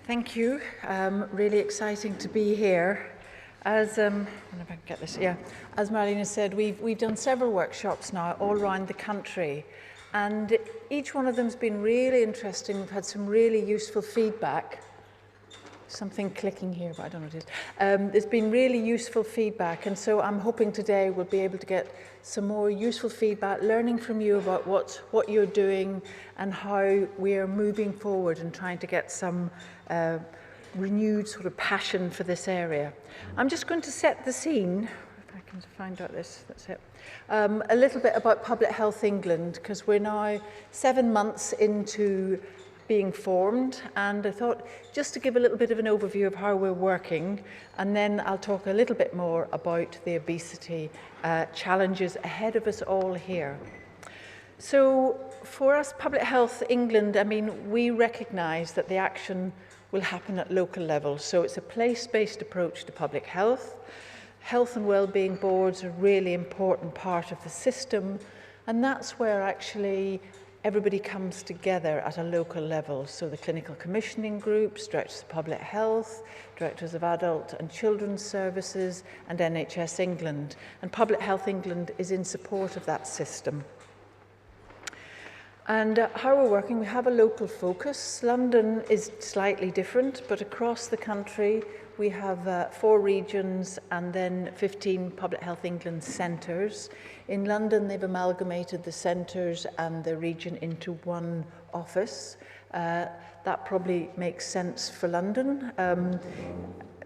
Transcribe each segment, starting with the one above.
Thank you. Really exciting to be here. As I don't know if I can get this. Yeah, as Marlene said, we've done several workshops now all around the country, and each one of them's been really interesting. We've had some really useful feedback. Something clicking here, but I don't know what it is. There's been really useful feedback, and so I'm hoping today we'll be able to get some more useful feedback, learning from you about what you're doing and how we're moving forward and trying to get some renewed sort of passion for this area. I'm just going to set the scene, if I can find out this, that's it. A little bit about Public Health England, because we're now 7 months into being formed, and I thought just to give a little bit of an overview of how we're working, and then I'll talk a little bit more about the obesity challenges ahead of us all here. So for us, Public Health England, I mean, we recognise that the action will happen at local level. So it's a place-based approach to public health. Health and wellbeing boards are a really important part of the system, and that's where actually everybody comes together at a local level. So the clinical commissioning groups, directors of public health, directors of adult and children's services, and NHS England. And Public Health England is in support of that system. And how we're working, we have a local focus. London is slightly different, but across the country we have 4 regions and then 15 Public Health England centres. In London they've amalgamated the centres and the region into one office. That probably makes sense for London,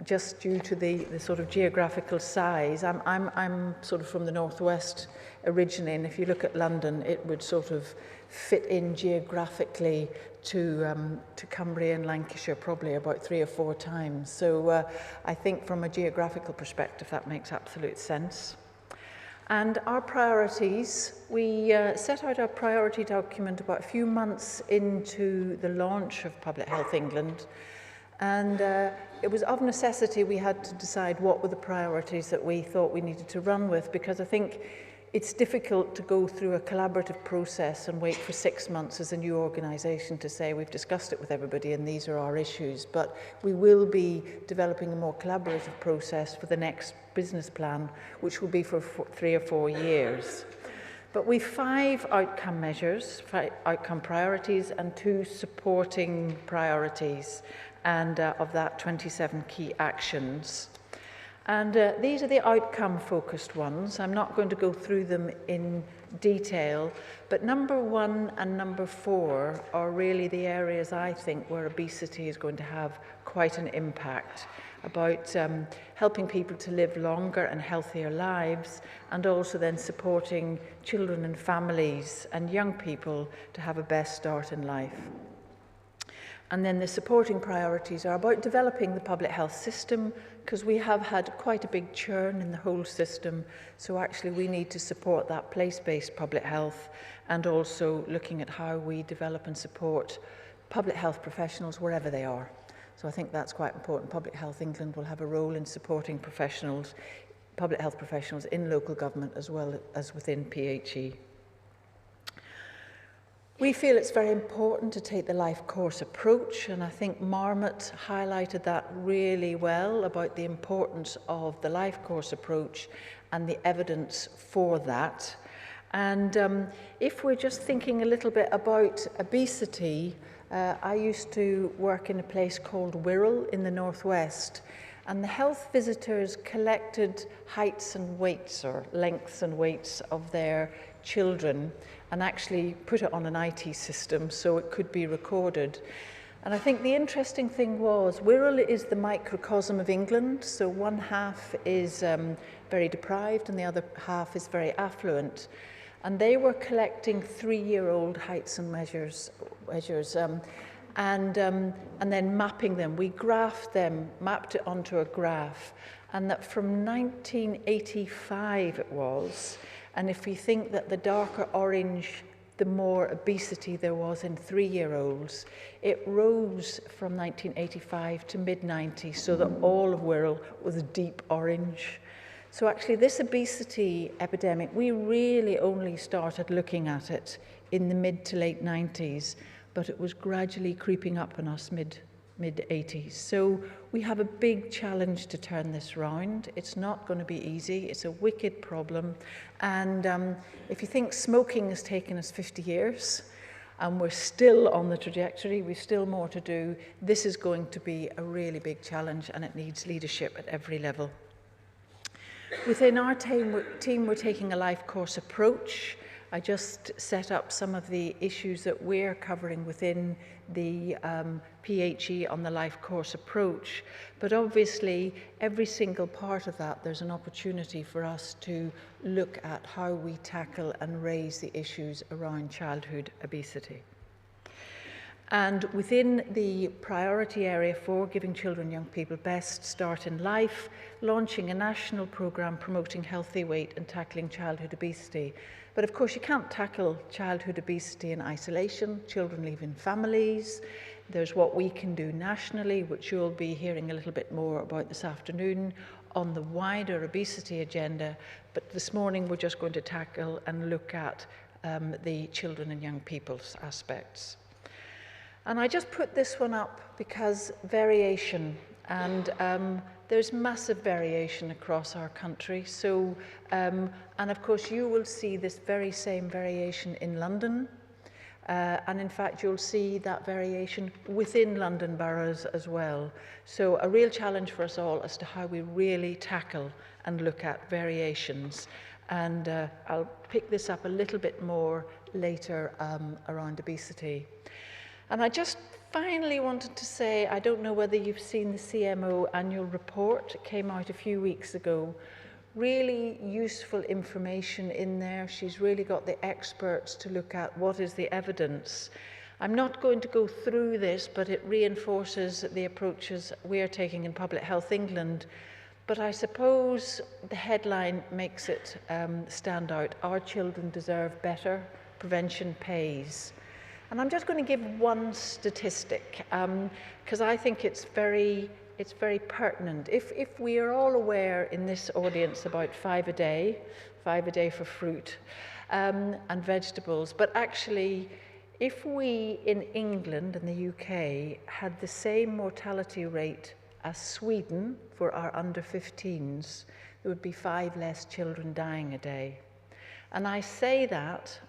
just due to the sort of geographical size. I'm sort of from the northwest originally, and if you look at London, it would sort of fit in geographically to Cumbria and Lancashire probably about 3 or 4 times. So I think from a geographical perspective that makes absolute sense. And our priorities, we set out our priority document about a few months into the launch of Public Health England, and it was of necessity we had to decide what were the priorities that we thought we needed to run with, because I think it's difficult to go through a collaborative process and wait for 6 months as a new organisation to say we've discussed it with everybody and these are our issues. But we will be developing a more collaborative process for the next business plan, which will be for 3 or 4 years. But we've 5 outcome measures, 5 outcome priorities, and 2 supporting priorities, and of that 27 key actions. And these are the outcome-focused ones. I'm not going to go through them in detail, but number 1 and number 4 are really the areas I think where obesity is going to have quite an impact, about helping people to live longer and healthier lives, and also then supporting children and families and young people to have a best start in life. And then the supporting priorities are about developing the public health system, because we have had quite a big churn in the whole system. So actually we need to support that place-based public health, and also looking at how we develop and support public health professionals wherever they are. So I think that's quite important. Public Health England will have a role in supporting professionals, public health professionals in local government as well as within PHE. We feel it's very important to take the life course approach, and I think Marmot highlighted that really well about the importance of the life course approach and the evidence for that. And if we're just thinking a little bit about obesity, I used to work in a place called Wirral in the northwest, and the health visitors collected heights and weights, or lengths and weights of their children, and actually put it on an IT system so it could be recorded. And I think the interesting thing was, Wirral is the microcosm of England, so one half is very deprived and the other half is very affluent. And they were collecting 3-year-old heights and measures and then mapping them. We graphed them, mapped it onto a graph, and that from 1985 it was. And if we think that the darker orange, the more obesity there was in 3-year-olds, it rose from 1985 to mid-90s, so that all of Wirral was deep orange. So actually this obesity epidemic, we really only started looking at it in the mid to late 90s, but it was gradually creeping up on us mid-80s. So we have a big challenge to turn this round. It's not going to be easy. It's a wicked problem. And if you think smoking has taken us 50 years, and we're still on the trajectory, we've still more to do, this is going to be a really big challenge, and it needs leadership at every level. Within our team, we're taking a life course approach. I just set up some of the issues that we're covering within the PHE on the life course approach. But obviously, every single part of that, there's an opportunity for us to look at how we tackle and raise the issues around childhood obesity. And within the priority area for giving children and young people best start in life, launching a national programme promoting healthy weight and tackling childhood obesity. But of course, you can't tackle childhood obesity in isolation. Children leaving families. There's what we can do nationally, which you'll be hearing a little bit more about this afternoon on the wider obesity agenda. But this morning, we're just going to tackle and look at the children and young people's aspects. And I just put this one up because variation, and there's massive variation across our country. So, and of course, you will see this very same variation in London. And in fact, you'll see that variation within London boroughs as well. So a real challenge for us all as to how we really tackle and look at variations. And I'll pick this up a little bit more later around obesity. And I just finally wanted to say, I don't know whether you've seen the CMO annual report. It came out a few weeks ago. Really useful information in there. She's really got the experts to look at what is the evidence. I'm not going to go through this, but it reinforces the approaches we're taking in Public Health England. But I suppose the headline makes it stand out. Our children deserve better. Prevention pays. And I'm just going to give one statistic because I think it's very pertinent. If we are all aware in this audience about 5 a day for fruit and vegetables, but actually if we in England and the UK had the same mortality rate as Sweden for our under 15s, there would be 5 less children dying a day. And I say that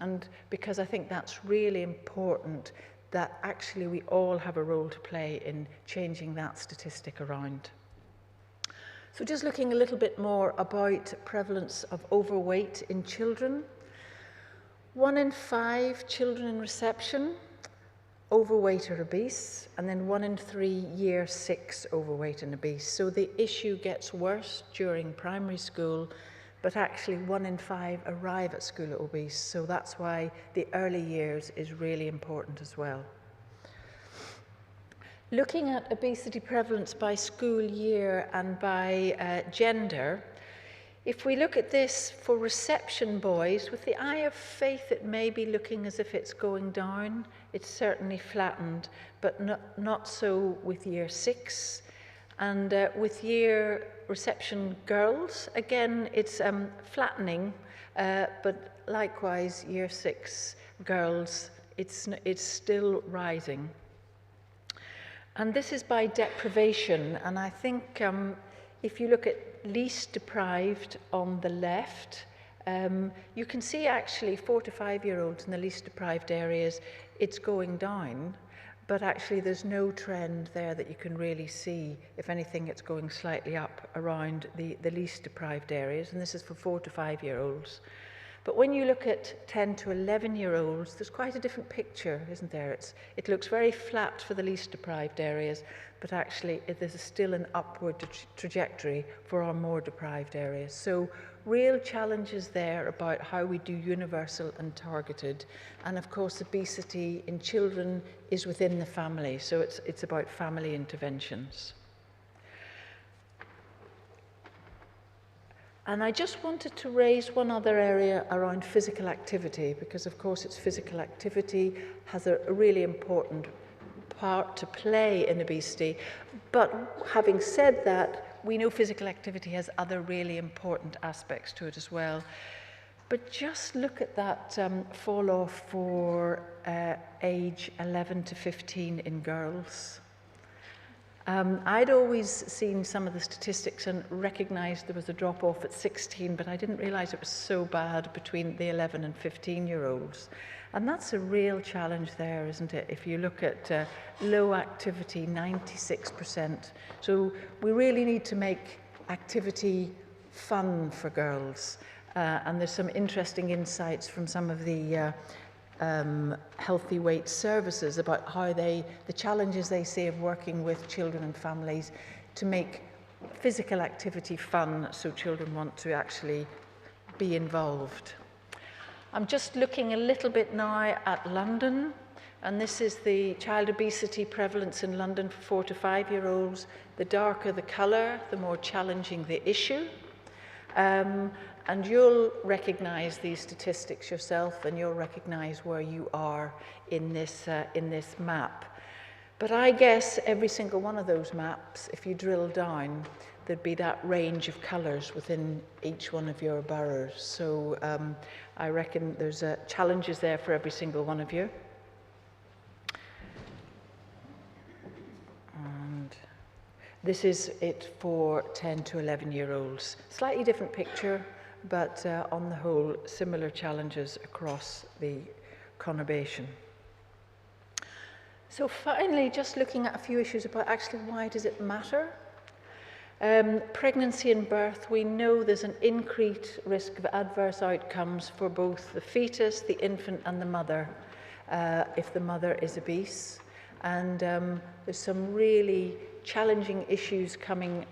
because I think that's really important, that actually we all have a role to play in changing that statistic around. So just looking a little bit more about prevalence of overweight in children. 1 in 5 children in reception, overweight or obese, and then 1 in 3 year 6 overweight and obese. So the issue gets worse during primary school, but actually 1 in 5 arrive at school obese. So that's why the early years is really important as well. Looking at obesity prevalence by school year and by gender, if we look at this for reception boys, with the eye of faith, it may be looking as if it's going down. It's certainly flattened, but not so with year 6. And with year reception girls, again, it's flattening, but likewise, year 6 girls, it's still rising. And this is by deprivation, and I think if you look at least deprived on the left, you can see actually 4 to 5 year olds in the least deprived areas, it's going down. But actually there's no trend there that you can really see. If anything, it's going slightly up around the least deprived areas, and this is for 4 to 5 year olds. But when you look at 10 to 11 year olds, there's quite a different picture, isn't there? It looks very flat for the least deprived areas, but actually there's still an upward trajectory for our more deprived areas. So real challenges there about how we do universal and targeted. And of course, obesity in children is within the family, so it's about family interventions. And I just wanted to raise one other area around physical activity, because of course it's physical activity has a really important part to play in obesity. But having said that, we know physical activity has other really important aspects to it as well. But just look at that fall off for age 11 to 15 in girls. I'd always seen some of the statistics and recognised there was a drop-off at 16, but I didn't realise it was so bad between the 11 and 15-year-olds. And that's a real challenge there, isn't it? If you look at low activity, 96%. So we really need to make activity fun for girls. And there's some interesting insights from some of the healthy weight services about how the challenges they see of working with children and families to make physical activity fun so children want to actually be involved. I'm just looking a little bit now at London, and this is the child obesity prevalence in London for 4 to 5-year-olds. The darker the colour, the more challenging the issue. And you'll recognise these statistics yourself, and you'll recognise where you are in this map. But I guess every single one of those maps, if you drill down, there'd be that range of colours within each one of your boroughs. So I reckon there's challenges there for every single one of you. And this is it for 10 to 11-year-olds. Slightly different picture, but on the whole, similar challenges across the conurbation. So finally, just looking at a few issues about actually why does it matter? Pregnancy and birth, we know there's an increased risk of adverse outcomes for both the fetus, the infant and the mother, if the mother is obese. And there's some really challenging issues coming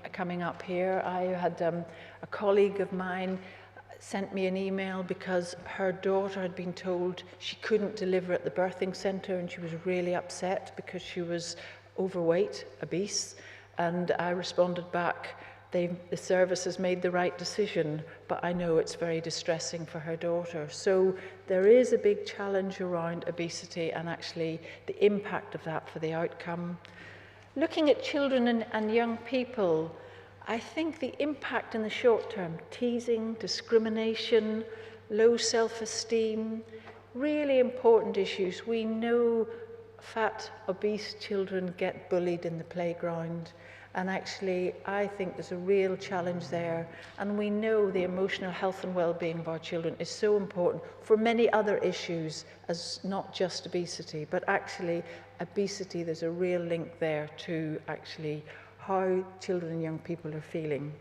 up here. I had a colleague of mine sent me an email because her daughter had been told she couldn't deliver at the birthing centre, and she was really upset because she was overweight, obese. And I responded back, the service has made the right decision, but I know it's very distressing for her daughter. So there is a big challenge around obesity and actually the impact of that for the outcome. Looking at children and young people, I think the impact in the short term, teasing, discrimination, low self-esteem, really important issues. We know fat, obese children get bullied in the playground. And actually, I think there's a real challenge there. And we know the emotional health and well-being of our children is so important for many other issues, as not just obesity, but actually obesity, there's a real link there to actually how children and young people are feeling.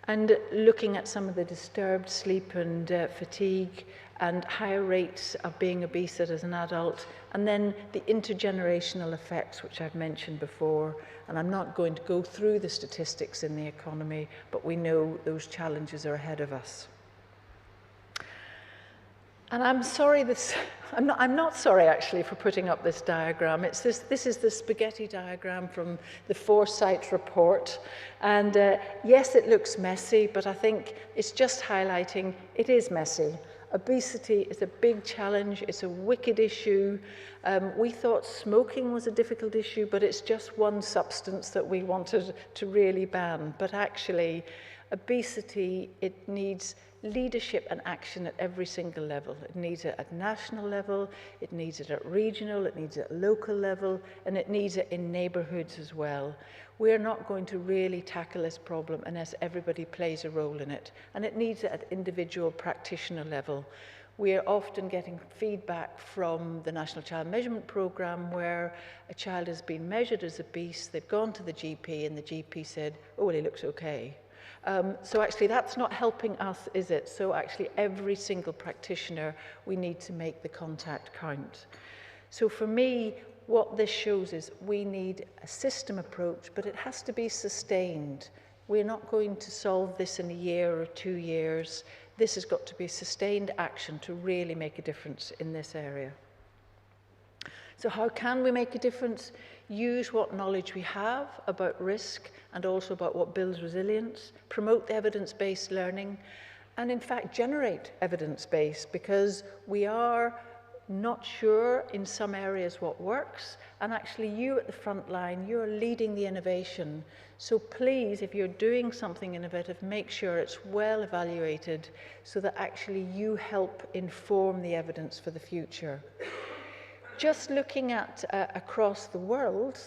And looking at some of the disturbed sleep and fatigue and higher rates of being obese as an adult, and then the intergenerational effects, which I've mentioned before. And I'm not going to go through the statistics in the economy, but we know those challenges are ahead of us. And I'm sorry, I'm not sorry actually for putting up this diagram. This is the spaghetti diagram from the Foresight report. And yes, it looks messy, but I think it's just highlighting it is messy. Obesity is a big challenge, it's a wicked issue. We thought smoking was a difficult issue, but it's just one substance that we wanted to really ban. But actually, obesity, it needs leadership and action at every single level. It needs it at national level, it needs it at regional, it needs it at local level, and it needs it in neighbourhoods as well. We're not going to really tackle this problem unless everybody plays a role in it, and it needs it at individual practitioner level. We are often getting feedback from the National Child Measurement Programme where a child has been measured as obese, they've gone to the GP, and the GP said, oh, well, he looks okay. So actually that's not helping us, is it? So actually every single practitioner, we need to make the contact count. So for me, what this shows is we need a system approach, but it has to be sustained. We're not going to solve this in a year or 2 years. This has got to be sustained action to really make a difference in this area. So how can we make a difference? Use what knowledge we have about risk and also about what builds resilience, promote the evidence-based learning, and in fact generate evidence-based, because we are not sure in some areas what works, and actually you at the front line, you're leading the innovation. So please, if you're doing something innovative, make sure it's well evaluated so that actually you help inform the evidence for the future. Just looking at across the world,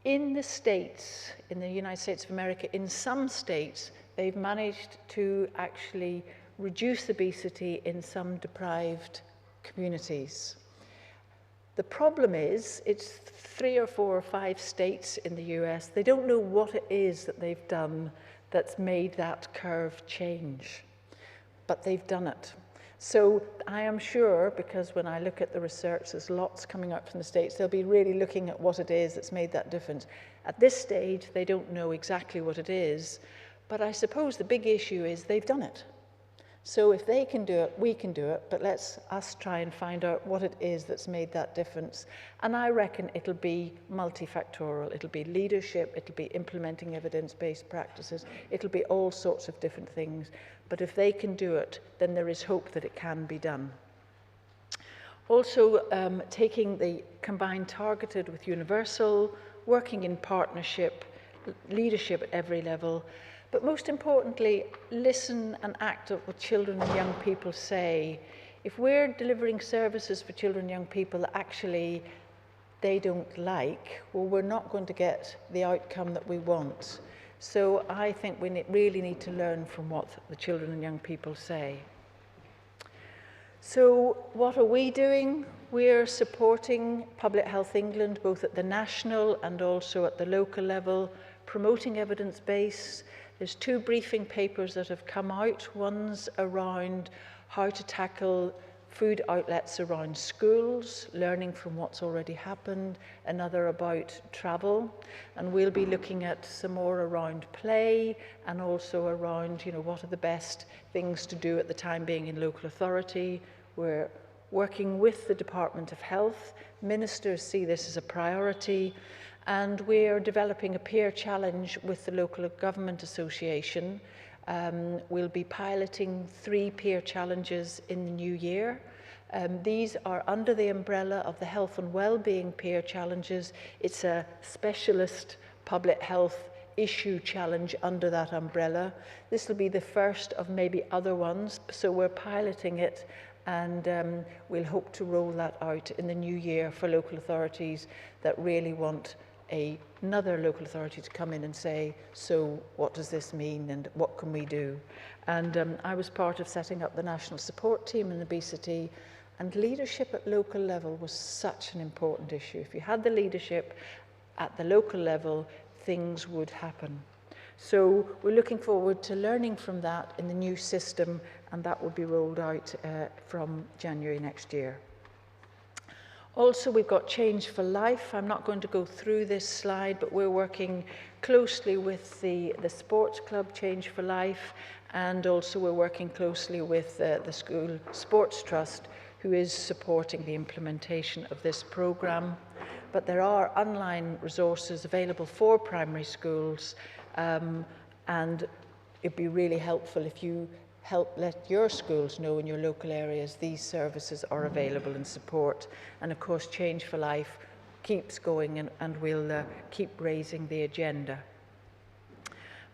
In the States, in the United States of America, in some states, they've managed to actually reduce obesity in some deprived communities. The problem is, it's 3 or 4 or 5 states in the US, they don't know what it is that they've done that's made that curve change, but they've done it. So I am sure, because when I look at the research, there's lots coming up from the States, they'll be really looking at what it is that's made that difference. At this stage, they don't know exactly what it is, but I suppose the big issue is they've done it. So if they can do it, we can do it, but let's us try and find out what it is that's made that difference. And I reckon it'll be multifactorial. It'll be leadership, it'll be implementing evidence-based practices, it'll be all sorts of different things. But if they can do it, then there is hope that it can be done. Also, taking the combined targeted with universal, working in partnership, leadership at every level, but most importantly, listen and act on what children and young people say. If we're delivering services for children and young people that actually they don't like, well, we're not going to get the outcome that we want. So I think we really need to learn from what the children and young people say. So what are we doing? We're supporting Public Health England, both at the national and also at the local level, promoting evidence-based. There's 2 briefing papers that have come out. One's around how to tackle food outlets around schools, learning from what's already happened, another about travel, and we'll be looking at some more around play and also around, what are the best things to do at the time being in local authority. We're working with the Department of Health. Ministers see this as a priority, and we're developing a peer challenge with the Local Government Association. We'll be piloting 3 peer challenges in the new year. These are under the umbrella of the Health and Wellbeing peer challenges. It's a specialist public health issue challenge under that umbrella. This will be the first of maybe other ones, so we're piloting it, and we'll hope to roll that out in the new year for local authorities that really want another local authority to come in and say, so what does this mean and what can we do? And I was part of setting up the national support team in obesity, and leadership at local level was such an important issue. If you had the leadership at the local level, things would happen. So we're looking forward to learning from that in the new system, and that will be rolled out from January next year. Also, we've got Change for Life. I'm not going to go through this slide, but we're working closely with the sports club, Change for Life, and also we're working closely with the School Sports Trust, who is supporting the implementation of this programme. But there are online resources available for primary schools, and it'd be really helpful if you let your schools know in your local areas these services are available and support. And of course, Change for Life keeps going, and we'll keep raising the agenda.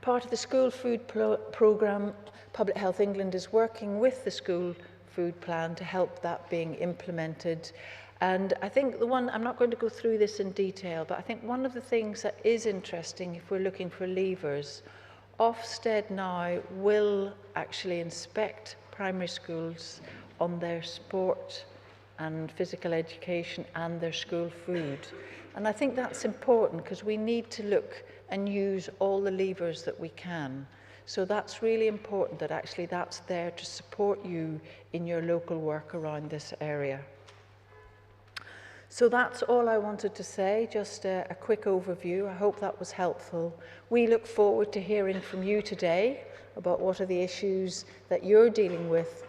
Part of the school food programme, Public Health England is working with the school food plan to help that being implemented. And I think I'm not going to go through this in detail, but I think one of the things that is interesting if we're looking for levers, Ofsted now will actually inspect primary schools on their sport and physical education and their school food. And I think that's important because we need to look and use all the levers that we can. So that's really important that actually that's there to support you in your local work around this area. So that's all I wanted to say, just a quick overview. I hope that was helpful. We look forward to hearing from you today about what are the issues that you're dealing with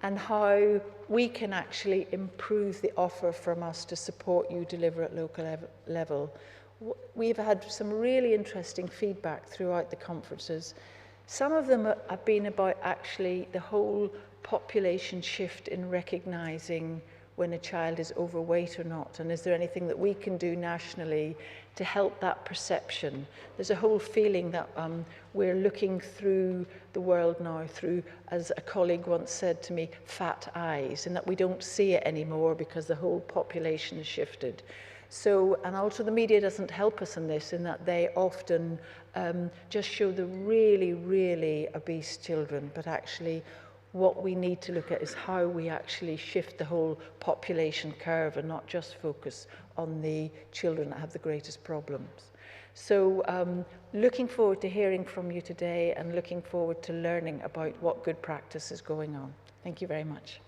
and how we can actually improve the offer from us to support you deliver at local level. We've had some really interesting feedback throughout the conferences. Some of them have been about actually the whole population shift in recognising when a child is overweight or not, and is there anything that we can do nationally to help that perception? There's a whole feeling that we're looking through the world now through, as a colleague once said to me, fat eyes, and that we don't see it anymore because the whole population has shifted. So, and also the media doesn't help us in this, in that they often just show the really, really obese children, but actually what we need to look at is how we actually shift the whole population curve and not just focus on the children that have the greatest problems. So looking forward to hearing from you today and looking forward to learning about what good practice is going on. Thank you very much.